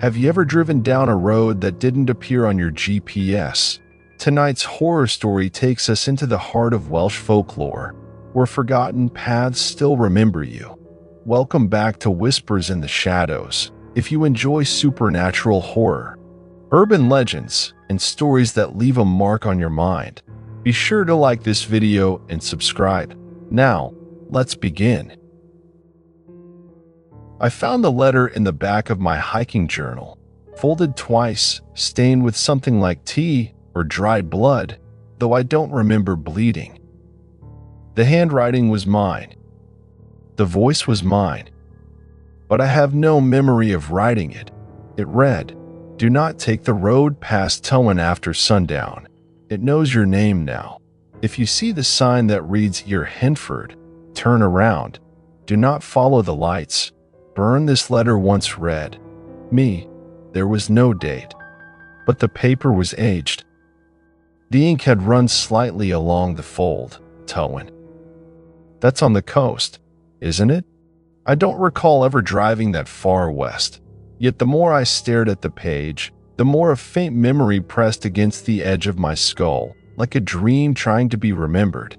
Have you ever driven down a road that didn't appear on your GPS? Tonight's horror story takes us into the heart of Welsh folklore, where forgotten paths still remember you. Welcome back to Whispers in the Shadows. If you enjoy supernatural horror, urban legends, and stories that leave a mark on your mind, be sure to like this video and subscribe. Now, let's begin. I found the letter in the back of my hiking journal, folded twice, stained with something like tea or dried blood, though I don't remember bleeding. The handwriting was mine. The voice was mine. But I have no memory of writing it. It read, "Do not take the road past Towin after sundown. It knows your name now. If you see the sign that reads You're Henford, turn around. Do not follow the lights. Burn this letter once read. Me." There was no date, but the paper was aged. The ink had run slightly along the fold. Towin. That's on the coast, isn't it? I don't recall ever driving that far west. Yet the more I stared at the page, the more a faint memory pressed against the edge of my skull, like a dream trying to be remembered.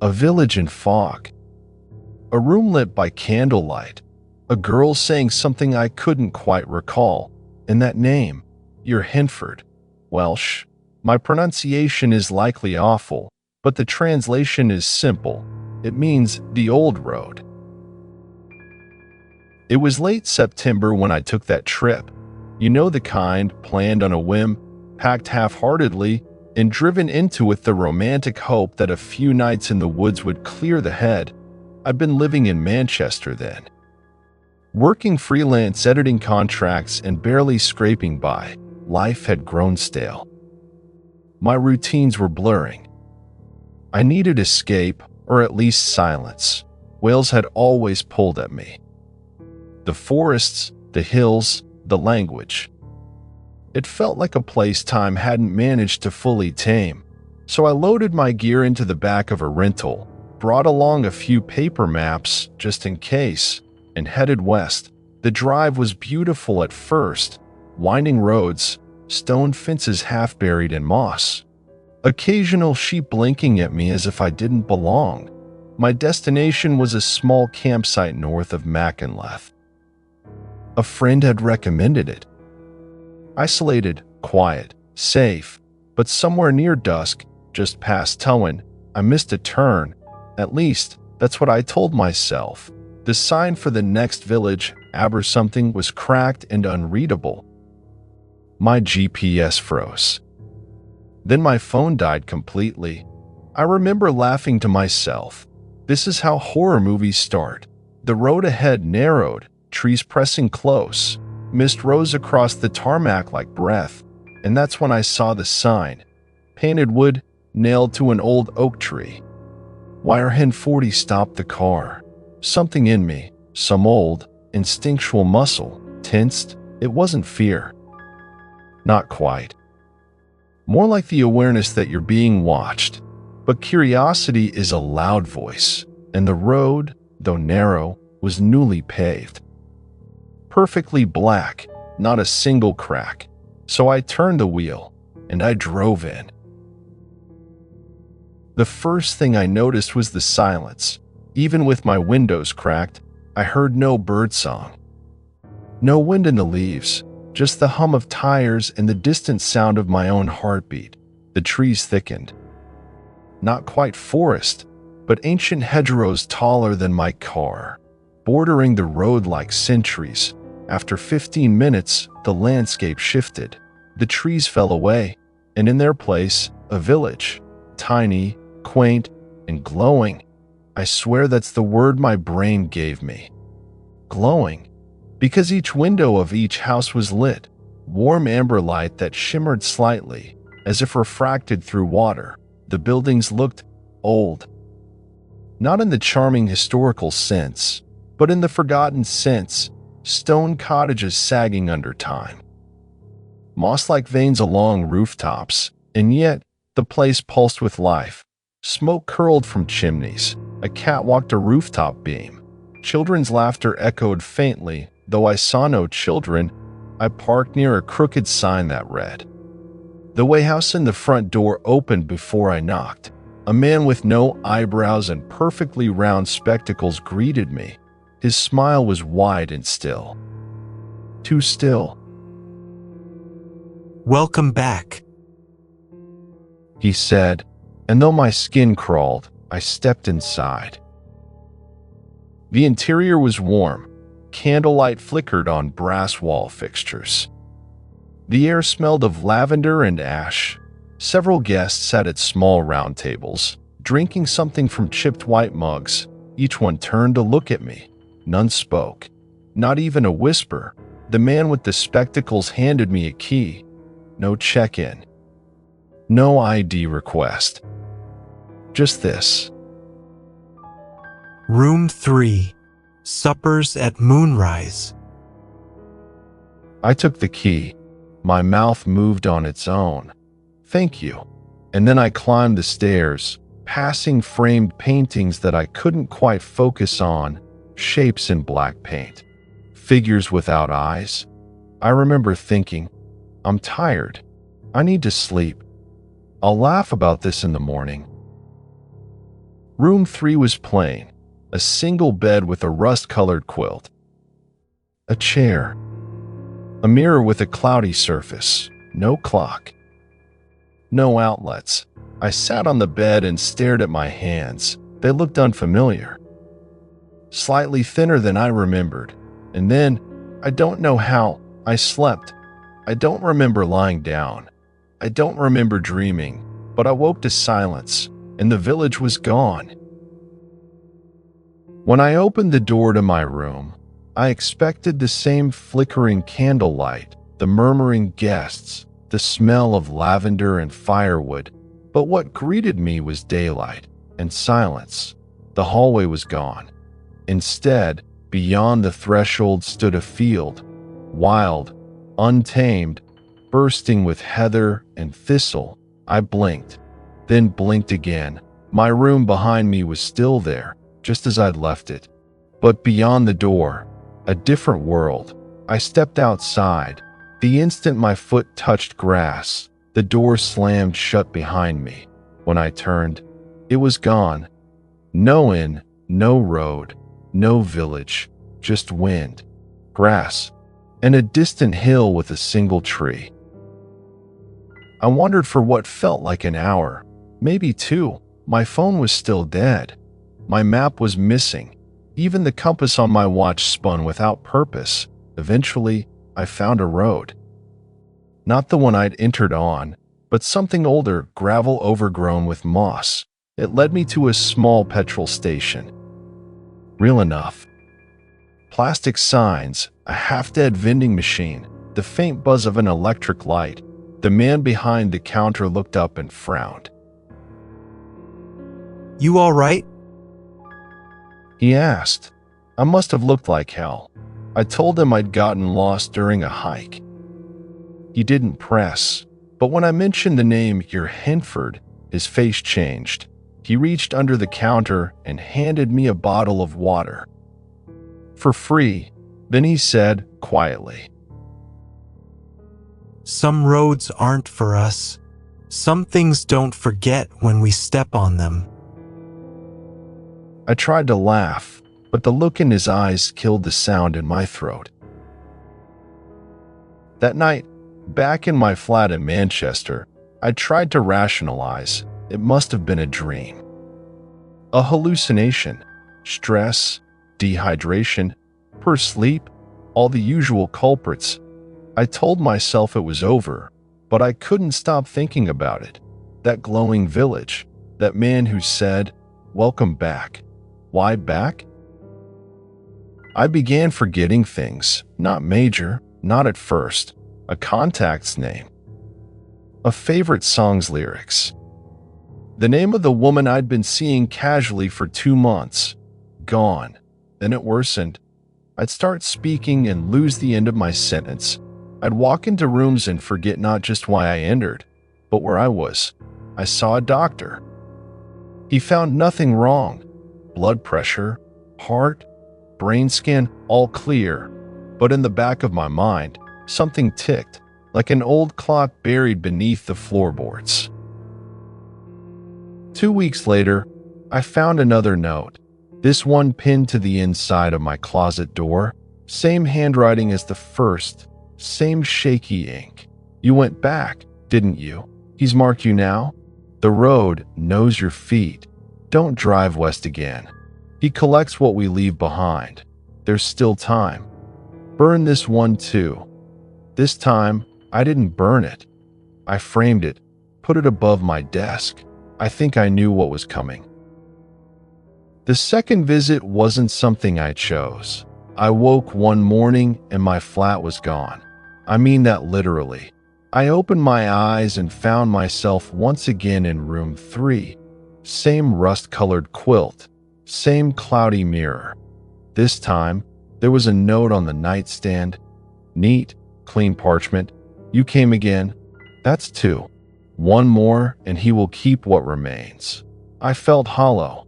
A village in fog. A room lit by candlelight. A girl saying something I couldn't quite recall. And that name, You're Henford, Welsh. My pronunciation is likely awful, but the translation is simple. It means the old road. It was late September when I took that trip. You know, the kind planned on a whim, packed half-heartedly, and driven into with the romantic hope that a few nights in the woods would clear the head. I'd been living in Manchester then, working freelance editing contracts and barely scraping by. Life had grown stale. My routines were blurring. I needed escape, or at least silence. Wales had always pulled at me. The forests, the hills, the language. It felt like a place time hadn't managed to fully tame. So I loaded my gear into the back of a rental, brought along a few paper maps just in case, and headed west. The drive was beautiful at first, winding roads, stone fences half buried in moss. Occasional sheep blinking at me as if I didn't belong. My destination was a small campsite north of Mackinac. A friend had recommended it. Isolated, quiet, safe, but somewhere near dusk, just past Towin, I missed a turn. At least, that's what I told myself. The sign for the next village, Abersomething, was cracked and unreadable. My GPS froze. Then my phone died completely. I remember laughing to myself. This is how horror movies start. The road ahead narrowed, trees pressing close. Mist rose across the tarmac like breath, and that's when I saw the sign. Painted wood, nailed to an old oak tree. Wirehen 40 stopped the car. Something in me, some old, instinctual muscle, tensed. It wasn't fear. Not quite. More like the awareness that you're being watched. But curiosity is a loud voice, and the road, though narrow, was newly paved. Perfectly black, not a single crack. So I turned the wheel, and I drove in. The first thing I noticed was the silence. Even with my windows cracked, I heard no birdsong. No wind in the leaves, just the hum of tires and the distant sound of my own heartbeat. The trees thickened. Not quite forest, but ancient hedgerows taller than my car, bordering the road like sentries. After 15 minutes, the landscape shifted. The trees fell away, and in their place, a village. Tiny, quaint, and glowing. I swear that's the word my brain gave me. Glowing. Because each window of each house was lit. Warm amber light that shimmered slightly, as if refracted through water. The buildings looked old. Not in the charming historical sense, but in the forgotten sense. Stone cottages sagging under time. Moss-like veins along rooftops, and yet the place pulsed with life. Smoke curled from chimneys. A cat walked a rooftop beam. Children's laughter echoed faintly, though I saw no children. I parked near a crooked sign that read, "The Way House," and the front door opened before I knocked. A man with no eyebrows and perfectly round spectacles greeted me. His smile was wide and still. Too still. "Welcome back," he said, and though my skin crawled, I stepped inside. The interior was warm. Candlelight flickered on brass wall fixtures. The air smelled of lavender and ash. Several guests sat at small round tables, drinking something from chipped white mugs. Each one turned to look at me. None spoke. Not even a whisper. The man with the spectacles handed me a key. No check-in. No ID request. Just this. "Room 3. Suppers at moonrise." I took the key. My mouth moved on its own. Thank you. And then I climbed the stairs, passing framed paintings that I couldn't quite focus on, shapes in black paint, figures without eyes. I remember thinking, I'm tired. I need to sleep. I'll laugh about this in the morning. Room 3 was plain. A single bed with a rust-colored quilt. A chair. A mirror with a cloudy surface. No clock. No outlets. I sat on the bed and stared at my hands. They looked unfamiliar. Slightly thinner than I remembered. And then, I don't know how, I slept. I don't remember lying down. I don't remember dreaming, but I woke to silence, and the village was gone. When I opened the door to my room, I expected the same flickering candlelight, the murmuring guests, the smell of lavender and firewood, but what greeted me was daylight and silence. The hallway was gone. Instead, beyond the threshold stood a field, wild, untamed, bursting with heather and thistle. I blinked, then blinked again. My room behind me was still there, just as I'd left it. But beyond the door, a different world. I stepped outside. The instant my foot touched grass, the door slammed shut behind me. When I turned, it was gone. No inn, no road, no village, just wind, grass, and a distant hill with a single tree. I wandered for what felt like an hour, maybe 2. My phone was still dead. My map was missing. Even the compass on my watch spun without purpose. Eventually, I found a road. Not the one I'd entered on, but something older, gravel overgrown with moss. It led me to a small petrol station. Real enough. Plastic signs, a half-dead vending machine, the faint buzz of an electric light. The man behind the counter looked up and frowned. "You all right?" He asked. I must have looked like hell. I told him I'd gotten lost during a hike. He didn't press, but when I mentioned the name Your Henford, his face changed. He reached under the counter and handed me a bottle of water. For free. Then he said quietly, "Some roads aren't for us. Some things don't forget when we step on them." I tried to laugh, but the look in his eyes killed the sound in my throat. That night, back in my flat in Manchester, I tried to rationalize. It must have been a dream. A hallucination, stress, dehydration, poor sleep, all the usual culprits. I told myself it was over, but I couldn't stop thinking about it. That glowing village, that man who said, "Welcome back." Why back? I began forgetting things, not major, not at first. A contact's name. A favorite song's lyrics. The name of the woman I'd been seeing casually for 2 months. Gone. Then it worsened. I'd start speaking and lose the end of my sentence. I'd walk into rooms and forget not just why I entered, but where I was. I saw a doctor. He found nothing wrong. Blood pressure, heart, brain scan, all clear. But in the back of my mind, Something ticked, like an old clock buried beneath the floorboards. 2 weeks later, I found another note, this one pinned to the inside of my closet door. Same handwriting as the first, same shaky ink. You went back, didn't you? He's marked you now? The road knows your feet. Don't drive west again. He collects what we leave behind. There's still time. Burn this one too. This time, I didn't burn it. I framed it, put it above my desk. I think I knew what was coming. The second visit wasn't something I chose. I woke one morning and my flat was gone. I mean that literally. I opened my eyes and found myself once again in room 3. Same rust-colored quilt, same cloudy mirror. This time, there was a note on the nightstand. Neat, clean parchment. You came again. That's 2. One more and he will keep what remains. I felt hollow,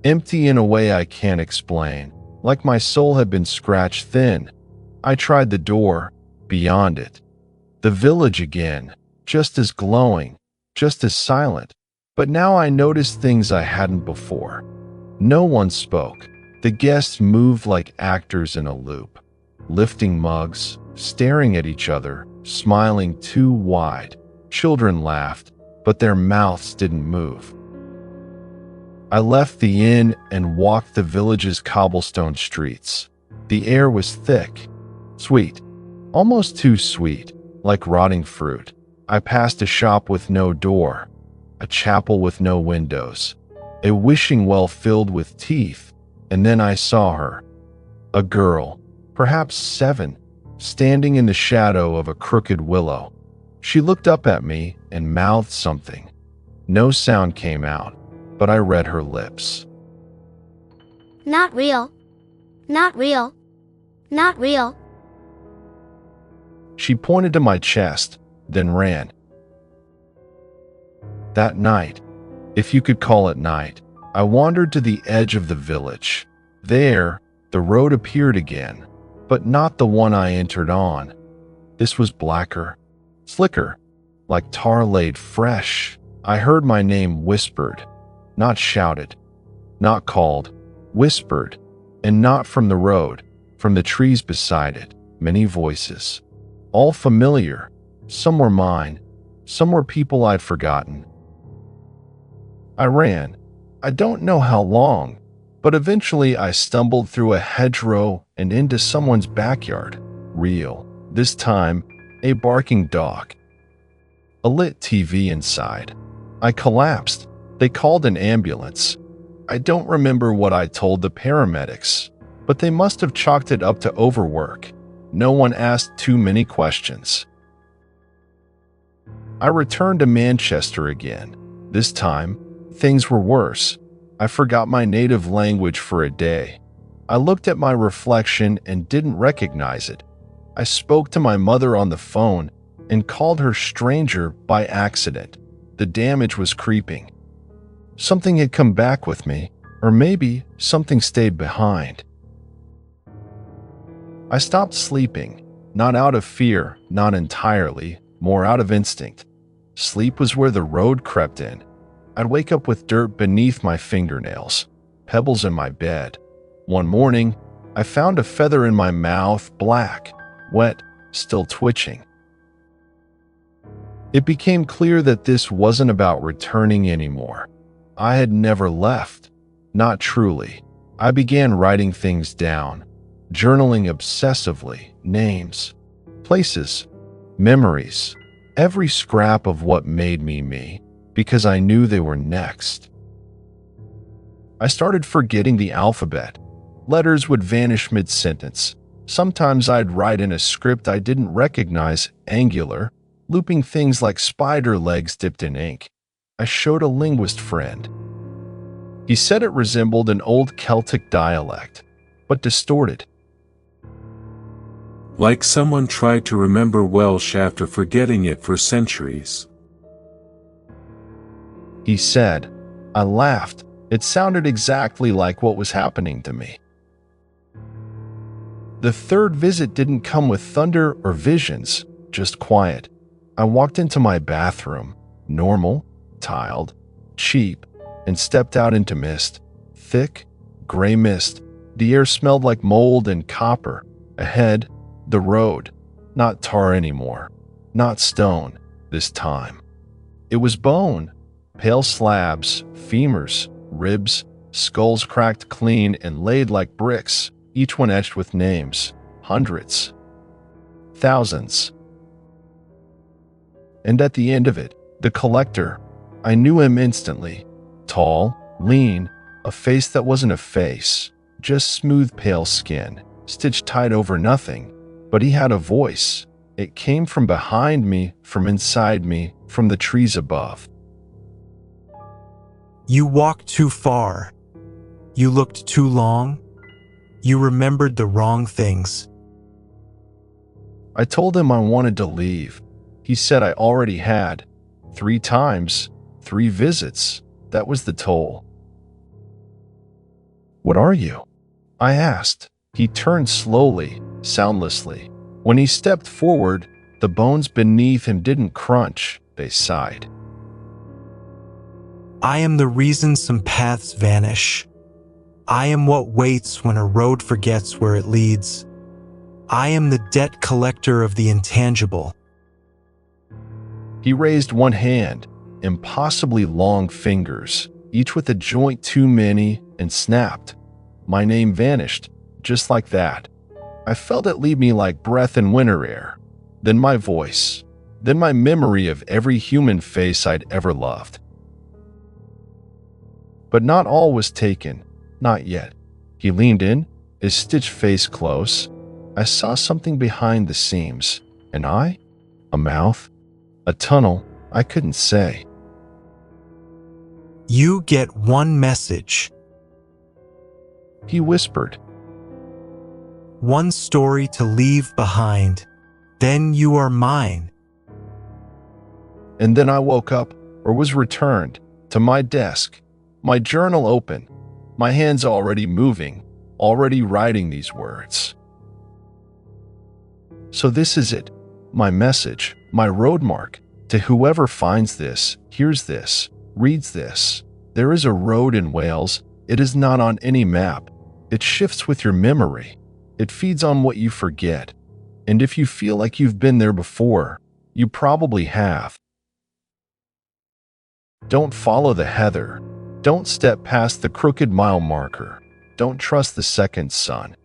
empty in a way I can't explain, like my soul had been scratched thin. I tried the door, beyond it. The village again, just as glowing, just as silent. But now I noticed things I hadn't before. No one spoke. The guests moved like actors in a loop, lifting mugs, staring at each other, smiling too wide. Children laughed, but their mouths didn't move. I left the inn and walked the village's cobblestone streets. The air was thick, sweet, almost too sweet, like rotting fruit. I passed a shop with no door, a chapel with no windows, a wishing well filled with teeth, and then I saw her. A girl, perhaps 7, standing in the shadow of a crooked willow. She looked up at me and mouthed something. No sound came out, but I read her lips. Not real. Not real. Not real. She pointed to my chest, then ran. That night, if you could call it night, I wandered to the edge of the village. There, the road appeared again, but not the one I entered on. This was blacker, slicker, like tar laid fresh. I heard my name whispered, not shouted, not called, whispered, and not from the road, from the trees beside it. Many voices, all familiar. Some were mine, some were people I'd forgotten. I ran. I don't know how long, but eventually I stumbled through a hedgerow and into someone's backyard. Real. This time, a barking dog. A lit TV inside. I collapsed. They called an ambulance. I don't remember what I told the paramedics, but they must have chalked it up to overwork. No one asked too many questions. I returned to Manchester again. This time, things were worse. I forgot my native language for a day. I looked at my reflection and didn't recognize it. I spoke to my mother on the phone and called her stranger by accident. The damage was creeping. Something had come back with me, or maybe something stayed behind. I stopped sleeping, not out of fear, not entirely, more out of instinct. Sleep was where the road crept in. I'd wake up with dirt beneath my fingernails, pebbles in my bed. One morning, I found a feather in my mouth, black, wet, still twitching. It became clear that this wasn't about returning anymore. I had never left, not truly. I began writing things down, journaling obsessively, names, places, memories, every scrap of what made me me, because I knew they were next. I started forgetting the alphabet. Letters would vanish mid-sentence. Sometimes I'd write in a script I didn't recognize, angular, looping things like spider legs dipped in ink. I showed a linguist friend. He said it resembled an old Celtic dialect, but distorted. Like someone tried to remember Welsh after forgetting it for centuries. He said. I laughed. It sounded exactly like what was happening to me. The third visit didn't come with thunder or visions, just quiet. I walked into my bathroom, normal, tiled, cheap, and stepped out into mist. Thick, gray mist. The air smelled like mold and copper. Ahead, the road. Not tar anymore. Not stone, this time. It was bone. Pale slabs, femurs, ribs, skulls cracked clean and laid like bricks, each one etched with names. Hundreds. Thousands. And at the end of it, the collector. I knew him instantly. Tall, lean, a face that wasn't a face, just smooth pale skin, stitched tight over nothing. But he had a voice. It came from behind me, from inside me, from the trees above. You walked too far. You looked too long. You remembered the wrong things. I told him I wanted to leave. He said I already had. 3 times, 3 visits. That was the toll. What are you? I asked. He turned slowly, soundlessly. When he stepped forward, the bones beneath him didn't crunch, they sighed. I am the reason some paths vanish. I am what waits when a road forgets where it leads. I am the debt collector of the intangible. He raised one hand, impossibly long fingers, each with a joint too many, and snapped. My name vanished, just like that. I felt it leave me like breath in winter air. Then my voice. Then my memory of every human face I'd ever loved. But not all was taken. Not yet. He leaned in, his stitched face close. I saw something behind the seams. An eye? A mouth? A tunnel? I couldn't say. You get one message. He whispered. One story to leave behind. Then you are mine. And then I woke up, or was returned, to my desk, my journal open, my hands already moving, already writing these words. So this is it, my message, my road mark, to whoever finds this, hears this, reads this. There is a road in Wales. It is not on any map. It shifts with your memory. It feeds on what you forget. And if you feel like you've been there before, you probably have. Don't follow the heather. Don't step past the crooked mile marker. Don't trust the second sun.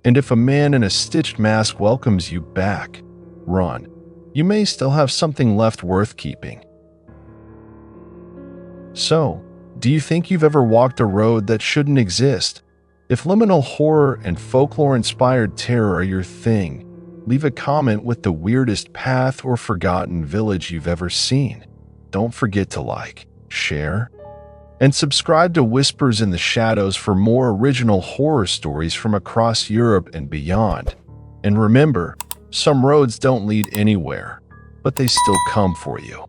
And if a man in a stitched mask welcomes you back, run. You may still have something left worth keeping. So, do you think you've ever walked a road that shouldn't exist? If liminal horror and folklore-inspired terror are your thing, leave a comment with the weirdest path or forgotten village you've ever seen. Don't forget to like, share, and subscribe to Whispers in the Shadows for more original horror stories from across Europe and beyond. And remember, some roads don't lead anywhere, but they still come for you.